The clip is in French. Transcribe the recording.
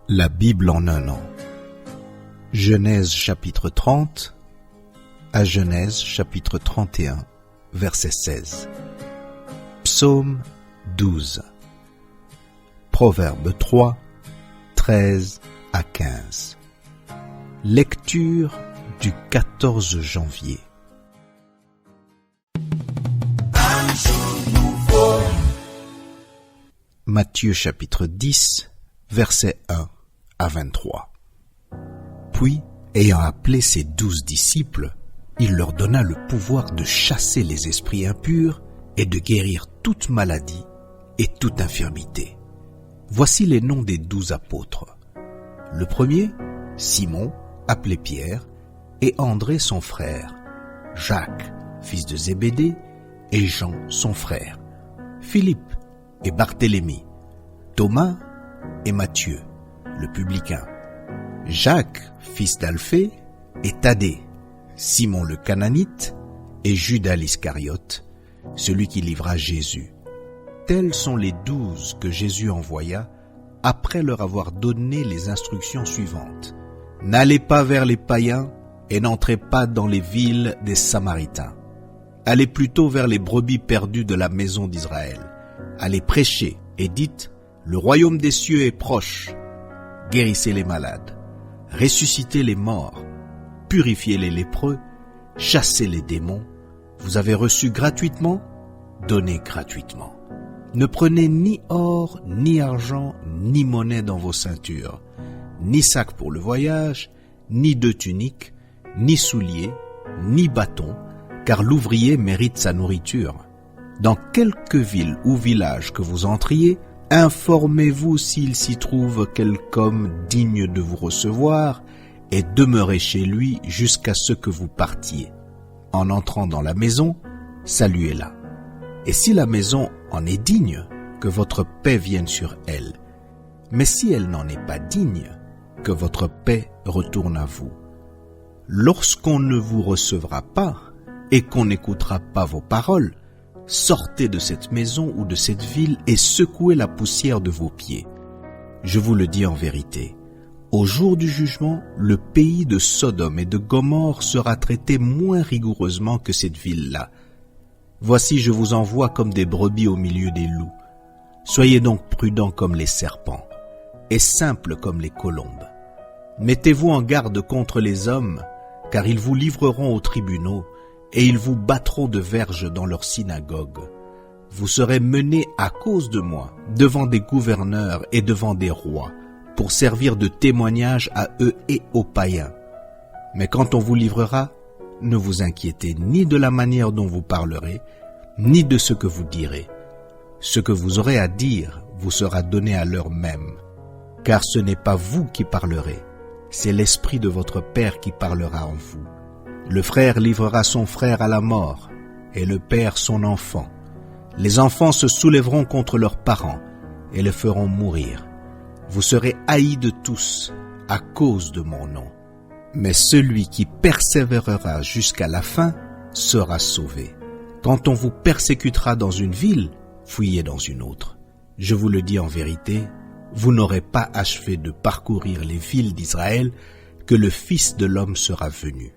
La Bible en un an. Genèse chapitre 30 à Genèse chapitre 31, verset 16. Psaume 12. Proverbe 3, 13 à 15. Lecture du 14 janvier. Matthieu chapitre 10, verset 1 à 23. Puis, ayant appelé ses 12 disciples, il leur donna le pouvoir de chasser les esprits impurs et de guérir toute maladie et toute infirmité. Voici les noms des 12 apôtres. Le premier, Simon, appelé Pierre, et André son frère, Jacques, fils de Zébédée, et Jean son frère, Philippe et Barthélemy, Thomas et Matthieu, le publicain, Jacques, fils d'Alphée, et Thaddée, Simon le Cananite, et Judas l'Iscariote, celui qui livra Jésus. Tels sont les 12 que Jésus envoya, après leur avoir donné les instructions suivantes. N'allez pas vers les païens, et n'entrez pas dans les villes des Samaritains. Allez plutôt vers les brebis perdues de la maison d'Israël. Allez prêcher, et dites, le royaume des cieux est proche. Guérissez les malades, ressuscitez les morts, purifiez les lépreux, chassez les démons. Vous avez reçu gratuitement, donnez gratuitement. Ne prenez ni or, ni argent, ni monnaie dans vos ceintures, ni sac pour le voyage, ni deux tuniques, ni souliers, ni bâton, car l'ouvrier mérite sa nourriture. Dans quelque ville ou village que vous entriez, informez-vous s'il s'y trouve quelque homme digne de vous recevoir et demeurez chez lui jusqu'à ce que vous partiez. En entrant dans la maison, saluez-la. Et si la maison en est digne, que votre paix vienne sur elle. Mais si elle n'en est pas digne, que votre paix retourne à vous. Lorsqu'on ne vous recevra pas et qu'on n'écoutera pas vos paroles, sortez de cette maison ou de cette ville et secouez la poussière de vos pieds. Je vous le dis en vérité, au jour du jugement, le pays de Sodome et de Gomorrhe sera traité moins rigoureusement que cette ville-là. Voici, je vous envoie comme des brebis au milieu des loups. Soyez donc prudents comme les serpents et simples comme les colombes. Mettez-vous en garde contre les hommes, car ils vous livreront aux tribunaux et ils vous battront de verges dans leurs synagogues. Vous serez menés à cause de moi devant des gouverneurs et devant des rois, pour servir de témoignage à eux et aux païens. Mais quand on vous livrera, ne vous inquiétez ni de la manière dont vous parlerez, ni de ce que vous direz. Ce que vous aurez à dire vous sera donné à l'heure même. Car ce n'est pas vous qui parlerez, c'est l'Esprit de votre Père qui parlera en vous. Le frère livrera son frère à la mort, et le père son enfant. Les enfants se soulèveront contre leurs parents, et les feront mourir. Vous serez haïs de tous, à cause de mon nom. Mais celui qui persévérera jusqu'à la fin sera sauvé. Quand on vous persécutera dans une ville, fuyez dans une autre. Je vous le dis en vérité, vous n'aurez pas achevé de parcourir les villes d'Israël que le Fils de l'homme sera venu.